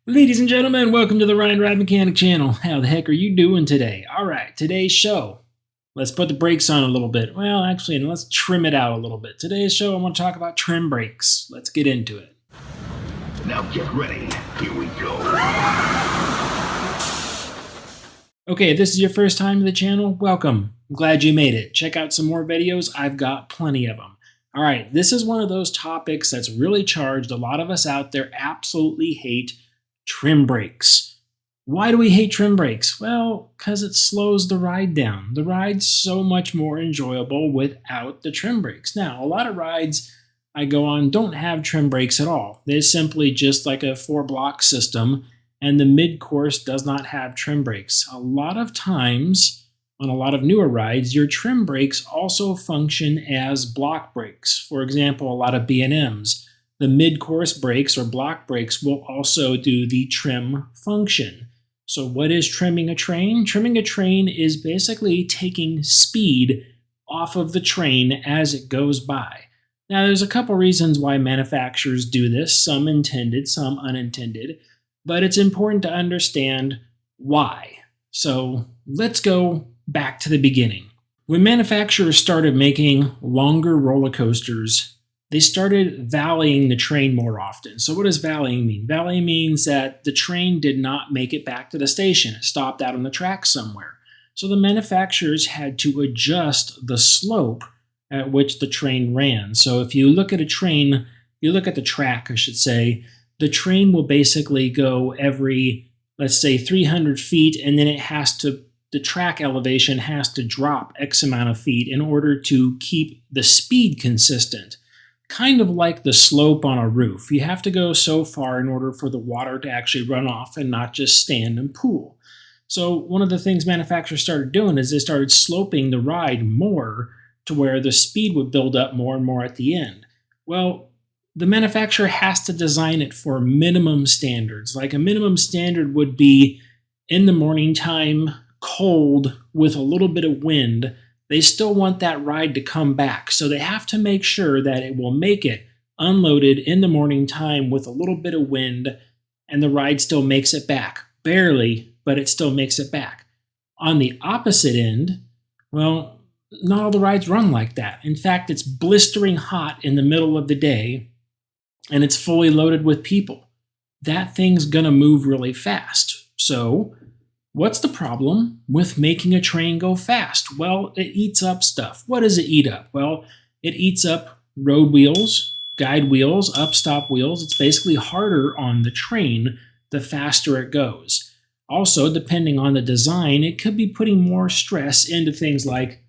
Ladies and gentlemen, welcome to the Ride Mechanic channel. How the heck are you doing today? Alright, today's show. Let's put the brakes on a little bit. Well, actually, let's trim it out a little bit. Today's show, I want to talk about trim brakes. Let's get into it. Now get ready. Here we go. Okay, if this is your first time to the channel, welcome. I'm glad you made it. Check out some more videos. I've got plenty of them. Alright, this is one of those topics that's really charged. A lot of us out there absolutely hate trim brakes. Why do we hate trim brakes? Well, because it slows the ride down. The ride's so much more enjoyable without the trim brakes. Now, a lot of rides I go on don't have trim brakes at all. They're simply just like a 4-block system, and the mid-course does not have trim brakes. A lot of times, on a lot of newer rides, your trim brakes also function as block brakes. For example, a lot of B&Ms. The mid-course brakes or block brakes will also do the trim function. So what is trimming a train? Trimming a train is basically taking speed off of the train as it goes by. Now there's a couple reasons why manufacturers do this, some intended, some unintended, but it's important to understand why. So let's go back to the beginning. When manufacturers started making longer roller coasters, they started valleying the train more often. So what does valleying mean? Valleying means that the train did not make it back to the station. It stopped out on the track somewhere. So the manufacturers had to adjust the slope at which the train ran. So if you look at a train, you look at the track, I should say, the train will basically go every, let's say, 300 feet, and then the track elevation has to drop X amount of feet in order to keep the speed consistent. Kind of like the slope on a roof. You have to go so far in order for the water to actually run off and not just stand and pool. So one of the things manufacturers started doing is they started sloping the ride more to where the speed would build up more and more at the end. Well, the manufacturer has to design it for minimum standards. Like a minimum standard would be in the morning time, cold, with a little bit of wind. They still want that ride to come back. So they have to make sure that it will make it unloaded in the morning time with a little bit of wind, and the ride still makes it back. Barely, but it still makes it back. On the opposite end, well, not all the rides run like that. In fact, it's blistering hot in the middle of the day, and it's fully loaded with people. That thing's gonna move really fast. So what's the problem with making a train go fast? Well, it eats up stuff. What does it eat up? Well, it eats up road wheels, guide wheels, upstop wheels. It's basically harder on the train the faster it goes. Also, depending on the design, it could be putting more stress into things like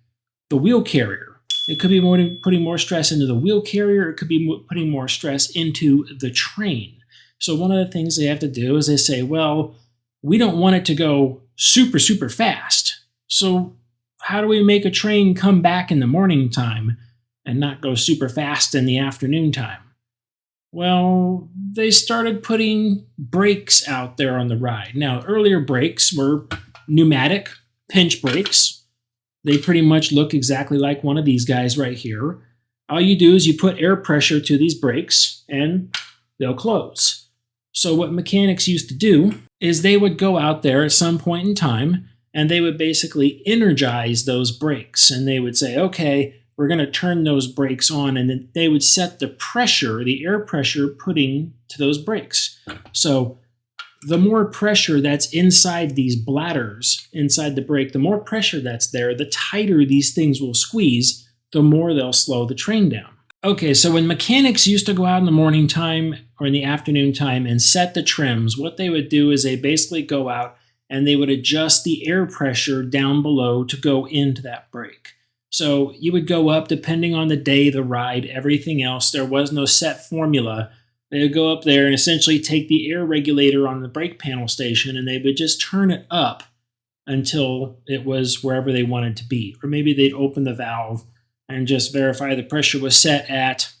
the wheel carrier. It could be putting more stress into the wheel carrier. It could be putting more stress into the train. So one of the things they have to do is they say, well, we don't want it to go super, super fast. So how do we make a train come back in the morning time and not go super fast in the afternoon time? Well, they started putting brakes out there on the ride. Now, earlier brakes were pneumatic pinch brakes. They pretty much look exactly like one of these guys right here. All you do is you put air pressure to these brakes and they'll close. So what mechanics used to do is they would go out there at some point in time and they would basically energize those brakes. And they would say, okay, we're going to turn those brakes on. And then they would set the pressure, the air pressure putting to those brakes. So the more pressure that's inside these bladders, inside the brake, the more pressure that's there, the tighter these things will squeeze, the more they'll slow the train down. Okay, so when mechanics used to go out in the morning time or in the afternoon time and set the trims, what they would do is they basically go out and they would adjust the air pressure down below to go into that brake. So you would go up depending on the day, the ride, everything else. There was no set formula. They would go up there and essentially take the air regulator on the brake panel station and they would just turn it up until it was wherever they wanted to be. Or maybe they'd open the valve and just verify the pressure was set at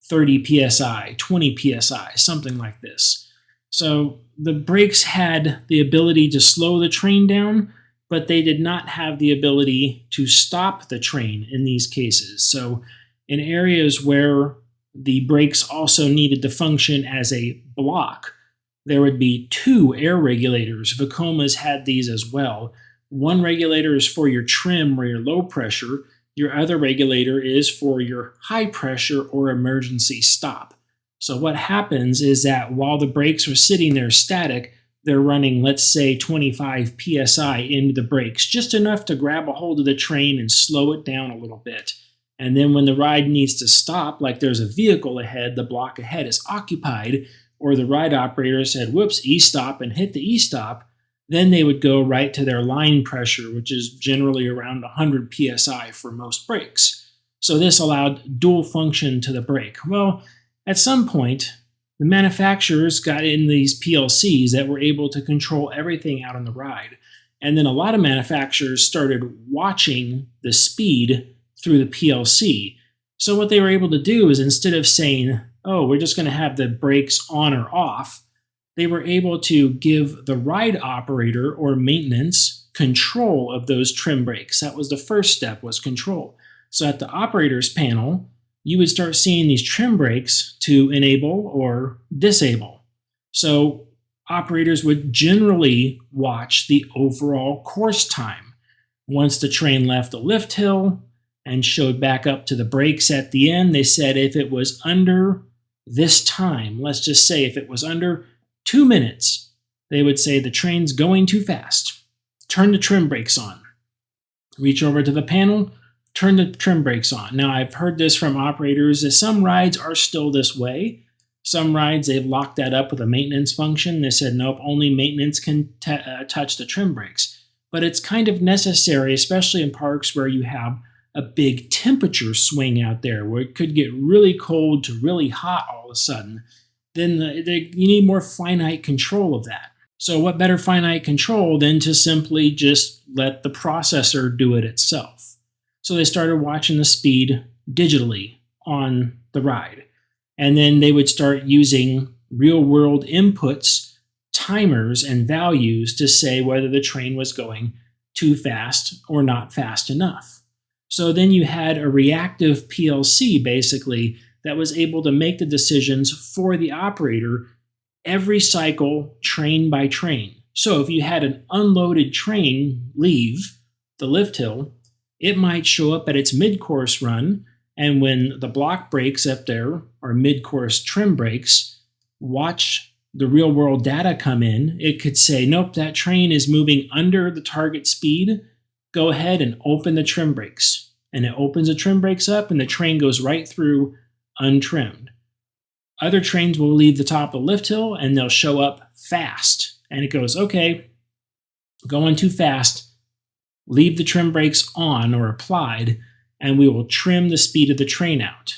30 psi, 20 psi, something like this. So the brakes had the ability to slow the train down, but they did not have the ability to stop the train in these cases. So in areas where the brakes also needed to function as a block, there would be two air regulators. Vekomas had these as well. One regulator is for your trim or your low pressure. Your other regulator is for your high pressure or emergency stop. So what happens is that while the brakes are sitting there static, they're running, let's say, 25 psi into the brakes, just enough to grab a hold of the train and slow it down a little bit. And then when the ride needs to stop, like there's a vehicle ahead, the block ahead is occupied, or the ride operator said, whoops, e-stop, and hit the e-stop, then they would go right to their line pressure, which is generally around 100 psi for most brakes. So this allowed dual function to the brake. Well, at some point, the manufacturers got in these PLCs that were able to control everything out on the ride. And then a lot of manufacturers started watching the speed through the PLC. So what they were able to do is, instead of saying, oh, we're just going to have the brakes on or off, they were able to give the ride operator or maintenance control of those trim brakes. That was the first step, was control. So at the operator's panel, you would start seeing these trim brakes to enable or disable. So operators would generally watch the overall course time. Once the train left the lift hill and showed back up to the brakes at the end, they said if it was under this time, let's just say if it was under 2 minutes, they would say the train's going too fast. Turn the trim brakes on. Reach over to the panel, turn the trim brakes on. Now, I've heard this from operators that some rides are still this way. Some rides, they've locked that up with a maintenance function. They said, nope, only maintenance can touch the trim brakes. But it's kind of necessary, especially in parks where you have a big temperature swing out there, where it could get really cold to really hot all of a sudden. Then you need more finite control of that. So what better finite control than to simply just let the processor do it itself? So they started watching the speed digitally on the ride. And then they would start using real-world inputs, timers, and values to say whether the train was going too fast or not fast enough. So then you had a reactive PLC, basically, that was able to make the decisions for the operator every cycle, train by train. So if you had an unloaded train leave the lift hill, it might show up at its mid-course run, and when the block brakes up there, or mid-course trim brakes, watch the real-world data come in, it could say, nope, that train is moving under the target speed. Go ahead and open the trim brakes. And it opens the trim brakes up, and the train goes right through untrimmed. Other trains will leave the top of the lift hill, and they'll show up fast. And it goes, okay, going too fast, leave the trim brakes on or applied, and we will trim the speed of the train out.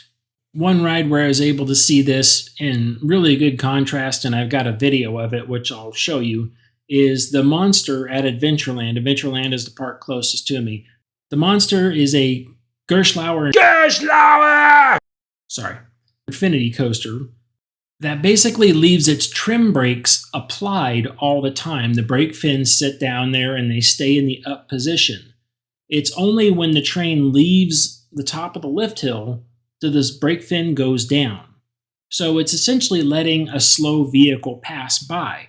One ride where I was able to see this in really good contrast, and I've got a video of it, which I'll show you, is the Monster at Adventureland. Adventureland is the park closest to me. The Monster is a Gerslauer infinity coaster that basically leaves its trim brakes applied all the time. The brake fins sit down there and they stay in the up position. It's only when the train leaves the top of the lift hill that this brake fin goes down. So it's essentially letting a slow vehicle pass by.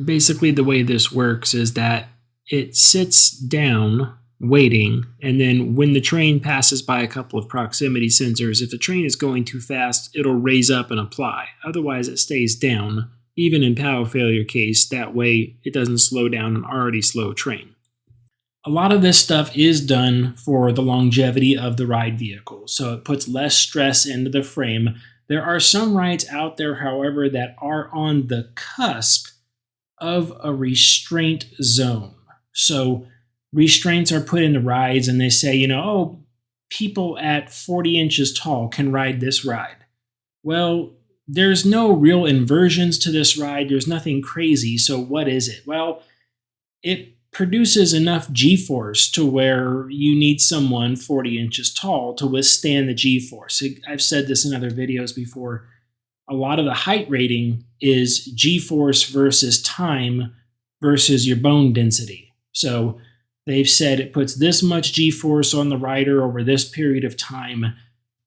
Basically, the way this works is that it sits down waiting, and then when the train passes by a couple of proximity sensors, if the train is going too fast, it'll raise up and apply. Otherwise, it stays down, even in power failure case. That way, it doesn't slow down an already slow train. A lot of this stuff is done for the longevity of the ride vehicle, so it puts less stress into the frame. There are some rides out there, however, that are on the cusp of a restraint zone. So restraints are put into rides, and they say, oh, people at 40 inches tall can ride this ride. Well, there's no real inversions to this ride. There's nothing crazy. So what is it? Well, it produces enough G-force to where you need someone 40 inches tall to withstand the G-force. I've said this in other videos before. A lot of the height rating is G-force versus time versus your bone density. So they've said it puts this much G-force on the rider over this period of time.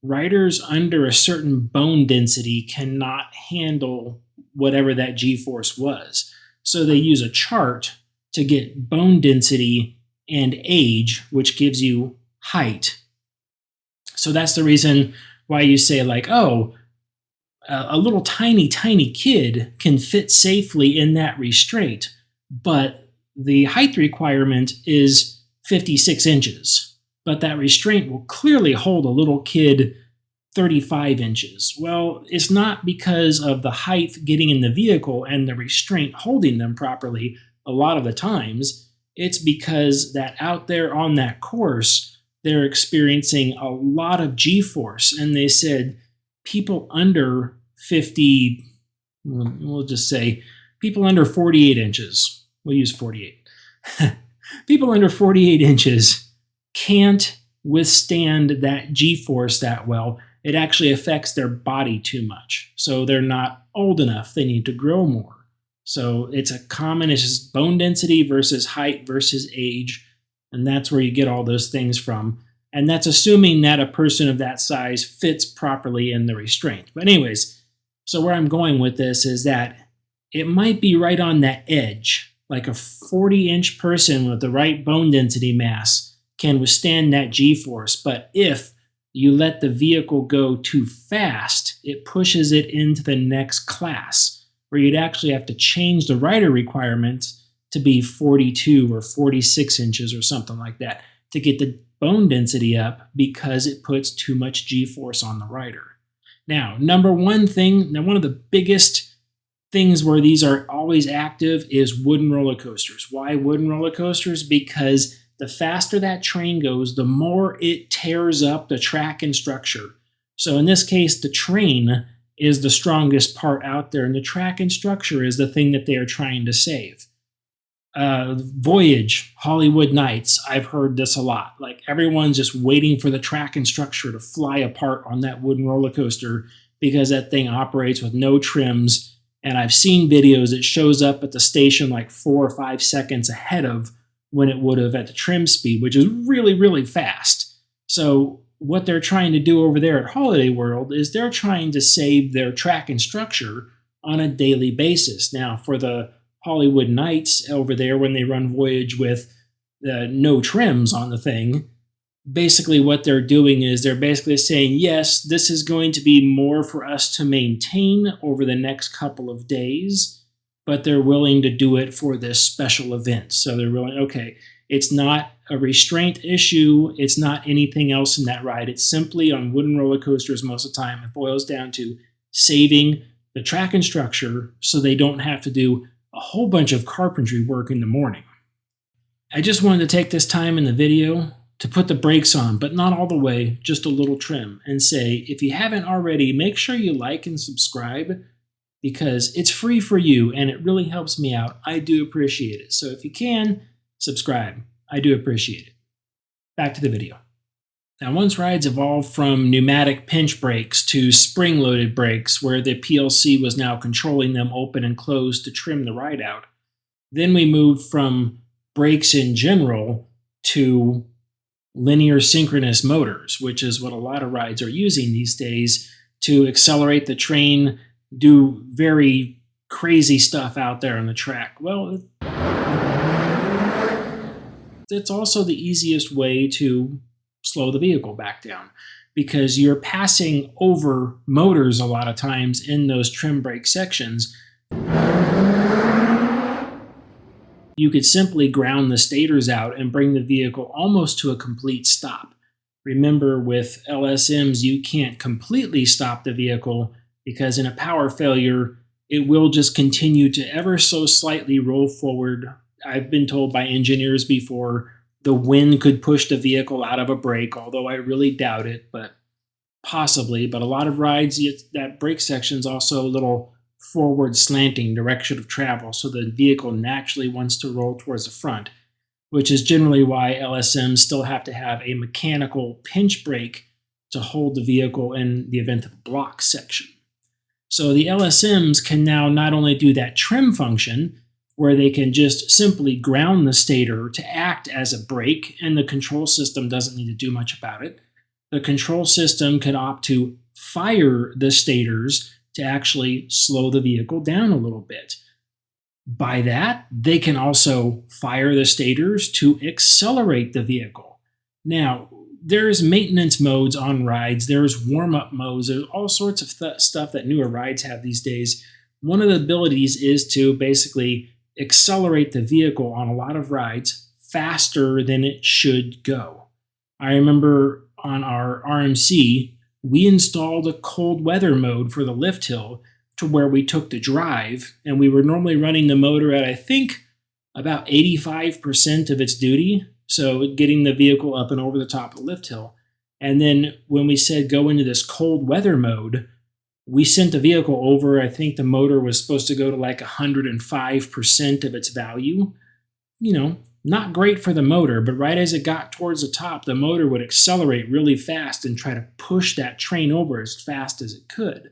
Riders under a certain bone density cannot handle whatever that g-force was. So they use a chart to get bone density and age, which gives you height. So that's the reason why you say, like, oh, a little tiny kid can fit safely in that restraint, but the height requirement is 56 inches. But that restraint will clearly hold a little kid 35 inches. Well, it's not because of the height getting in the vehicle and the restraint holding them properly a lot of the times. It's because that out there on that course, they're experiencing a lot of g-force. And they said people under 50, we'll just say people under 48 inches. We'll use 48. People under 48 inches can't withstand that g-force that well. It actually affects their body too much. So they're not old enough. They need to grow more. So it's just bone density versus height versus age. And that's where you get all those things from. And that's assuming that a person of that size fits properly in the restraint. But anyways, so where I'm going with this is that it might be right on that edge. Like a 40-inch person with the right bone density mass can withstand that g-force. But if you let the vehicle go too fast, it pushes it into the next class, where you'd actually have to change the rider requirement to be 42 or 46 inches or something like that to get the bone density up, because it puts too much g-force on the rider. Now, one of the biggest things where these are always active is wooden roller coasters. Why wooden roller coasters? Because the faster that train goes, the more it tears up the track and structure. So in this case, the train is the strongest part out there, and the track and structure is the thing that they are trying to save. Voyage, Hollywood Nights, I've heard this a lot. Like, everyone's just waiting for the track and structure to fly apart on that wooden roller coaster because that thing operates with no trims. And I've seen videos, it shows up at the station like 4 or 5 seconds ahead of when it would have at the trim speed, which is really, really fast. So what they're trying to do over there at Holiday World is they're trying to save their track and structure on a daily basis. Now, for the Hollywood Nights over there, when they run Voyage with no trims on the thing, basically what they're doing is they're basically saying, yes, this is going to be more for us to maintain over the next couple of days, but they're willing to do it for this special event. So they're willing, okay, it's not a restraint issue. It's not anything else in that ride. It's simply on wooden roller coasters most of the time. It boils down to saving the track and structure so they don't have to do a whole bunch of carpentry work in the morning. I just wanted to take this time in the video to put the brakes on, but not all the way, just a little trim, and say, if you haven't already, make sure you like and subscribe, because it's free for you and it really helps me out. I do appreciate it. So if you can, subscribe. I do appreciate it. Back to the video. Now, once rides evolved from pneumatic pinch brakes to spring-loaded brakes, where the PLC was now controlling them open and closed to trim the ride out, then we moved from brakes in general to linear synchronous motors, which is what a lot of rides are using these days to accelerate the train, do very crazy stuff out there on the track. Well, it's also the easiest way to slow the vehicle back down, because you're passing over motors a lot of times in those trim brake sections. You could simply ground the stators out and bring the vehicle almost to a complete stop. Remember, with LSMs, you can't completely stop the vehicle, because in a power failure, it will just continue to ever so slightly roll forward. I've been told by engineers before, the wind could push the vehicle out of a brake, although I really doubt it, but possibly. But a lot of rides, that brake section is also a little forward slanting direction of travel, so the vehicle naturally wants to roll towards the front, which is generally why LSMs still have to have a mechanical pinch brake to hold the vehicle in the event of a block section. So the LSMs can now not only do that trim function, where they can just simply ground the stator to act as a brake, and the control system doesn't need to do much about it. The control system can opt to fire the stators to actually slow the vehicle down a little bit. By that, they can also fire the stators to accelerate the vehicle. Now, there's maintenance modes on rides, there's warm up modes, there's all sorts of stuff that newer rides have these days. One of the abilities is to basically accelerate the vehicle on a lot of rides faster than it should go. I remember on our RMC, we installed a cold weather mode for the lift hill to where we took the drive, and we were normally running the motor at, I think, about 85% of its duty, so getting the vehicle up and over the top of the lift hill. And then when we said go into this cold weather mode, we sent the vehicle over. I think the motor was supposed to go to like 105% of its value. Not great for the motor, but right as it got towards the top, the motor would accelerate really fast and try to push that train over as fast as it could.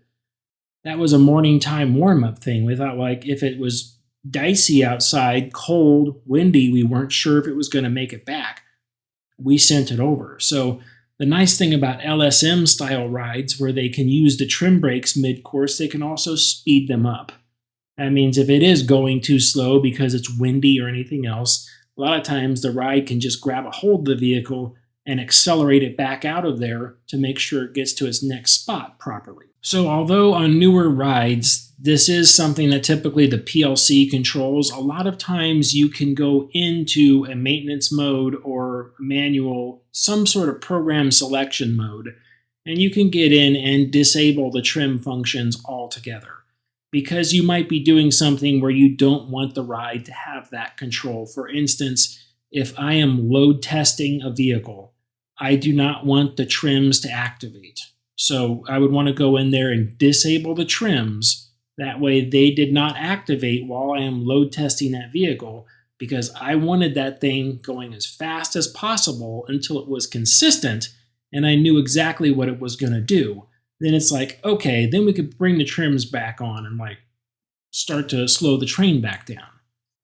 That was a morning time warm-up thing. We thought, like, if it was dicey outside, cold, windy, we weren't sure if it was going to make it back. We sent it over. So the nice thing about LSM style rides, where they can use the trim brakes mid-course, they can also speed them up. That means if it is going too slow because it's windy or anything else, a lot of times the ride can just grab a hold of the vehicle and accelerate it back out of there to make sure it gets to its next spot properly. So although on newer rides, this is something that typically the PLC controls, a lot of times you can go into a maintenance mode or manual, some sort of program selection mode, and you can get in and disable the trim functions altogether. Because you might be doing something where you don't want the ride to have that control. For instance, if I am load testing a vehicle, I do not want the trims to activate. So I would want to go in there and disable the trims. That way they did not activate while I am load testing that vehicle, because I wanted that thing going as fast as possible until it was consistent and I knew exactly what it was going to do. Then it's like, okay, then we could bring the trims back on and start to slow the train back down.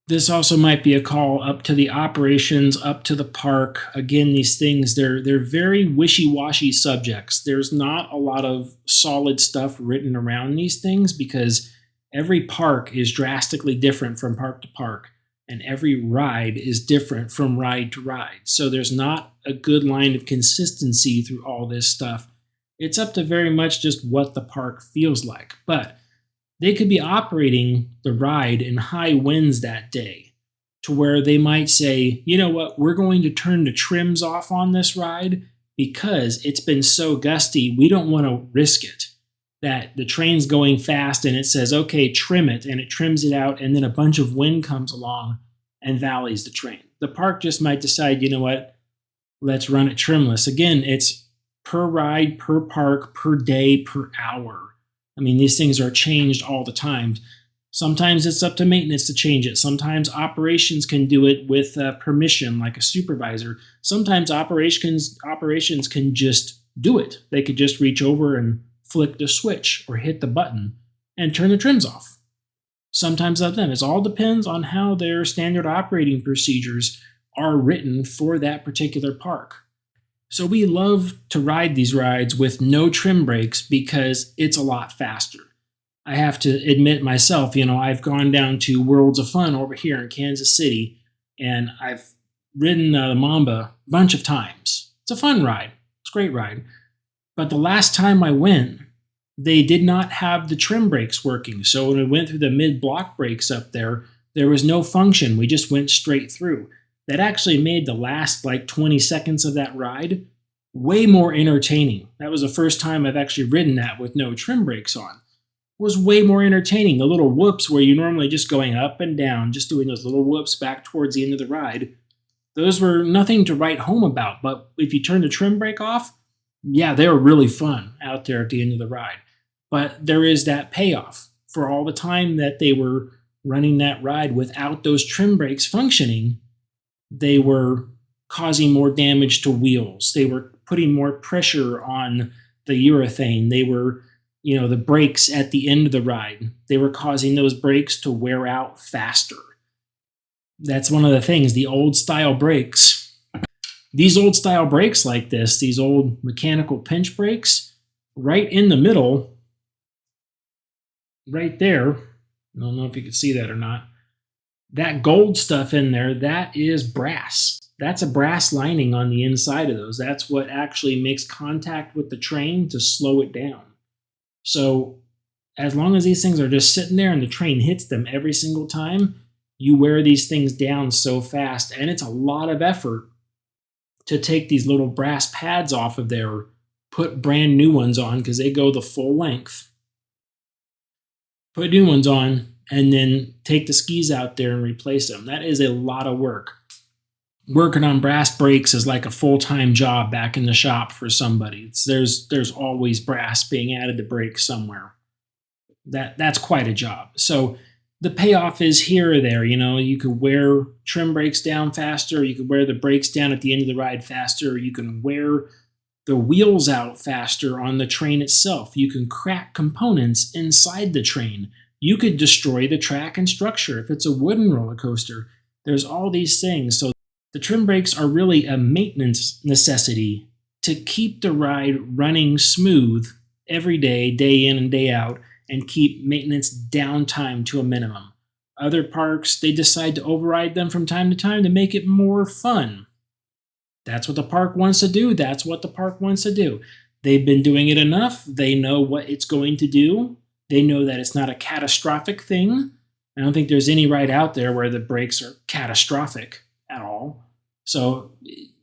This also might be a call up to the operations, up to the park. Again, these things, they're very wishy-washy subjects. There's not a lot of solid stuff written around these things because every park is drastically different from park to park, and every ride is different from ride to ride. So there's not a good line of consistency through all this stuff. It's up to very much just what the park feels like. But they could be operating the ride in high winds that day to where they might say, you know what, we're going to turn the trims off on this ride because it's been so gusty, we don't want to risk it. That the train's going fast and it says, okay, trim it, and it trims it out, and then a bunch of wind comes along and valleys the train. The park just might decide, you know what, let's run it trimless. Again, it's per ride, per park, per day, per hour. I mean, these things are changed all the time. Sometimes it's up to maintenance to change it. Sometimes operations can do it with permission, like a supervisor. Sometimes operations can just do it. They could just reach over and flick the switch or hit the button and turn the trims off. Sometimes up to them. It all depends on how their standard operating procedures are written for that particular park. So we love to ride these rides with no trim brakes because it's a lot faster. I have to admit myself, I've gone down to Worlds of Fun over here in Kansas City, and I've ridden the Mamba a bunch of times. It's a fun ride. It's a great ride. But the last time I went, they did not have the trim brakes working. So when we went through the mid-block brakes up there, there was no function. We just went straight through. That actually made the last 20 seconds of that ride way more entertaining. That was the first time I've actually ridden that with no trim brakes on. It was way more entertaining. The little whoops where you're normally just going up and down, just doing those little whoops back towards the end of the ride, those were nothing to write home about. But if you turn the trim brake off, yeah, they were really fun out there at the end of the ride. But there is that payoff for all the time that they were running that ride without those trim brakes functioning. They were causing more damage to wheels. They were putting more pressure on the urethane. They were, the brakes at the end of the ride. They were causing those brakes to wear out faster. That's one of the things, the old style brakes. These old style brakes like this, these old mechanical pinch brakes, right in the middle right there, I don't know if you can see that or not, that gold stuff in there, that is brass. That's a brass lining on the inside of those. That's what actually makes contact with the train to slow it down. So as long as these things are just sitting there and the train hits them every single time, you wear these things down so fast. And it's a lot of effort to take these little brass pads off of there, put brand new ones on because they go the full length, put new ones on, and then take the skis out there and replace them. That is a lot of work. Working on brass brakes is like a full-time job back in the shop for somebody. There's always brass being added to brakes somewhere. That's quite a job. So the payoff is here or there. You could wear trim brakes down faster, you could wear the brakes down at the end of the ride faster, you can wear the wheels out faster on the train itself, you can crack components inside the train, you could destroy the track and structure if it's a wooden roller coaster. There's all these things. So the trim brakes are really a maintenance necessity to keep the ride running smooth every day, day in and day out, and keep maintenance downtime to a minimum. Other parks, they decide to override them from time to time to make it more fun. That's what the park wants to do. That's what the park wants to do. They've been doing it enough. They know what it's going to do. They know that it's not a catastrophic thing. I don't think there's any ride out there where the brakes are catastrophic at all. So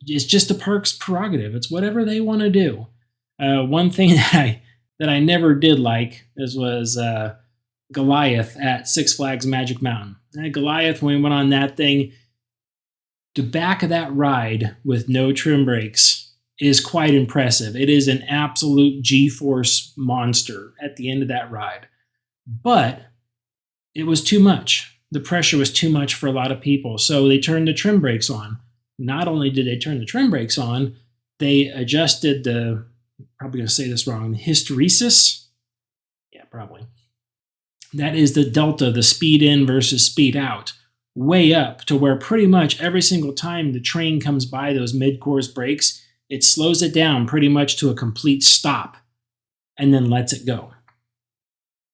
it's just the park's prerogative. It's whatever they want to do. One thing that I never did like was Goliath at Six Flags Magic Mountain. Goliath, when we went on that thing, the back of that ride with no trim brakes is quite impressive. It is an absolute G-force monster at the end of that ride. But it was too much. The pressure was too much for a lot of people. So they turned the trim brakes on. Not only did they turn the trim brakes on, they adjusted the, probably going to say this wrong, hysteresis? Yeah, probably. That is the delta, the speed in versus speed out, way up to where pretty much every single time the train comes by those mid-course brakes, it slows it down pretty much to a complete stop and then lets it go.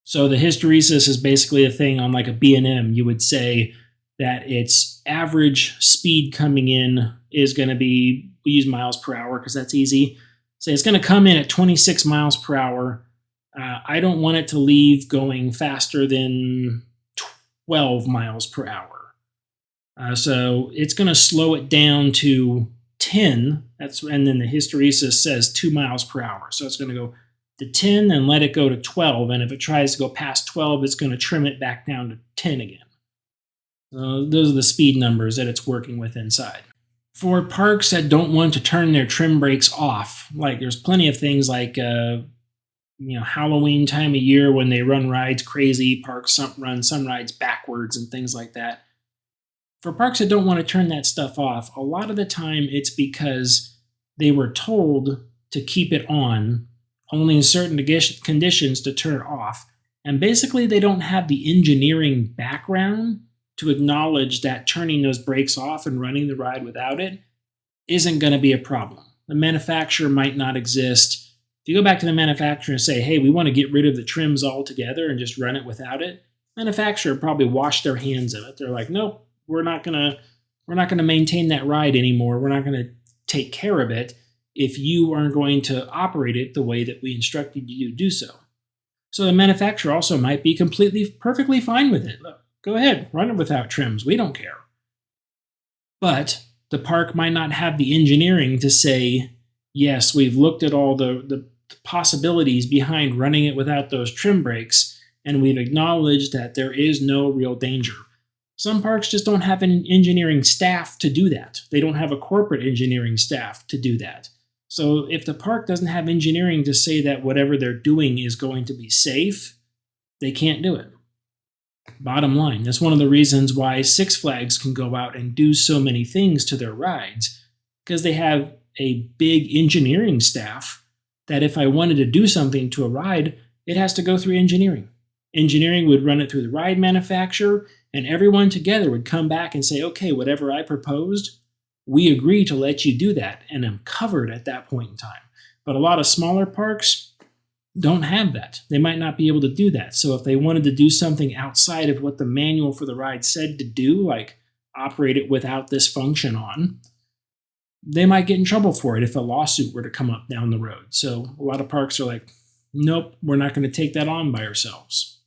So the hysteresis is basically a thing on like a B&M. You would say that its average speed coming in is going to be, we use miles per hour because that's easy. So it's going to come in at 26 miles per hour. I don't want it to leave going faster than 12 miles per hour. So it's going to slow it down to 10. And then the hysteresis says 2 miles per hour. So it's going to go to 10 and let it go to 12. And if it tries to go past 12, it's going to trim it back down to 10 again. Those are the speed numbers that it's working with inside. For parks that don't want to turn their trim brakes off, like there's plenty of things like Halloween time of year when they run rides crazy, parks run some rides backwards and things like that. For parks that don't want to turn that stuff off, a lot of the time it's because they were told to keep it on, only in certain conditions to turn it off. And basically they don't have the engineering background to acknowledge that turning those brakes off and running the ride without it isn't going to be a problem. The manufacturer might not exist. If you go back to the manufacturer and say, hey, we want to get rid of the trims altogether and just run it without it, manufacturer probably wash their hands of it. They're like, nope, we're not going to maintain that ride anymore. We're not going to take care of it if you aren't going to operate it the way that we instructed you to do so. So the manufacturer also might be perfectly fine with it. Look, go ahead, run it without trims. We don't care. But the park might not have the engineering to say, yes, we've looked at all the possibilities behind running it without those trim brakes, and we've acknowledged that there is no real danger. Some parks just don't have an engineering staff to do that. They don't have a corporate engineering staff to do that. So if the park doesn't have engineering to say that whatever they're doing is going to be safe, they can't do it. Bottom line, that's one of the reasons why Six Flags can go out and do so many things to their rides, because they have a big engineering staff that if I wanted to do something to a ride, it has to go through engineering. Engineering would run it through the ride manufacturer, and everyone together would come back and say, okay, whatever I proposed, we agree to let you do that, and I'm covered at that point in time. But a lot of smaller parks, don't have that. They might not be able to do that. So if they wanted to do something outside of what the manual for the ride said to do, like operate it without this function on, they might get in trouble for it if a lawsuit were to come up down the road. So a lot of parks are like, nope, we're not going to take that on by ourselves.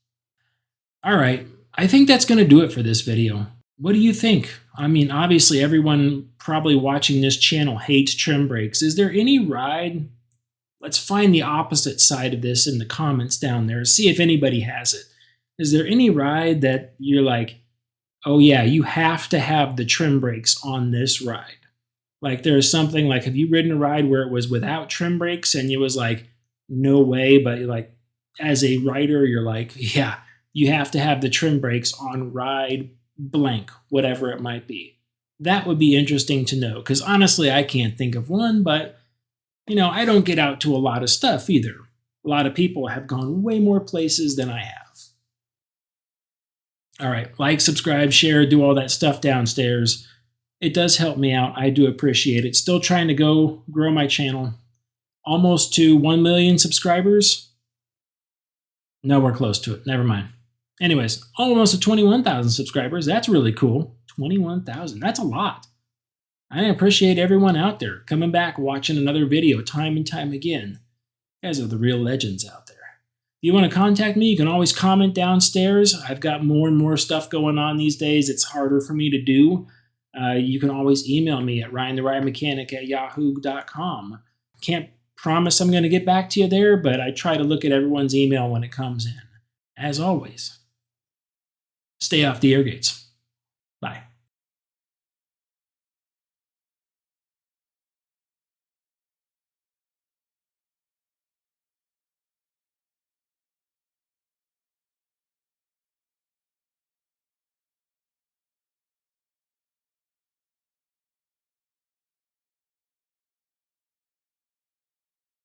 All right, I think that's going to do it for this video. What do you think? I mean, obviously everyone probably watching this channel hates trim brakes. Is there any ride? Let's find the opposite side of this in the comments down there. See if anybody has it. Is there any ride that you're like, oh yeah, you have to have the trim brakes on this ride? Like there's something like, have you ridden a ride where it was without trim brakes and it was like, no way, but like as a rider, you're like, yeah, you have to have the trim brakes on ride blank, whatever it might be. That would be interesting to know, because honestly, I can't think of one, but I don't get out to a lot of stuff either. A lot of people have gone way more places than I have. All right, like, subscribe, share, do all that stuff downstairs. It does help me out. I do appreciate it. Still trying to grow my channel. Almost to 1 million subscribers. No, we're close to it. Never mind. Anyways, almost to 21,000 subscribers. That's really cool. 21,000. That's a lot. I appreciate everyone out there coming back, watching another video time and time again. You guys are the real legends out there. If you want to contact me, you can always comment downstairs. I've got more and more stuff going on these days. It's harder for me to do. You can always email me at ryantheridermechanic@yahoo.com. Can't promise I'm going to get back to you there, but I try to look at everyone's email when it comes in. As always, stay off the air gates.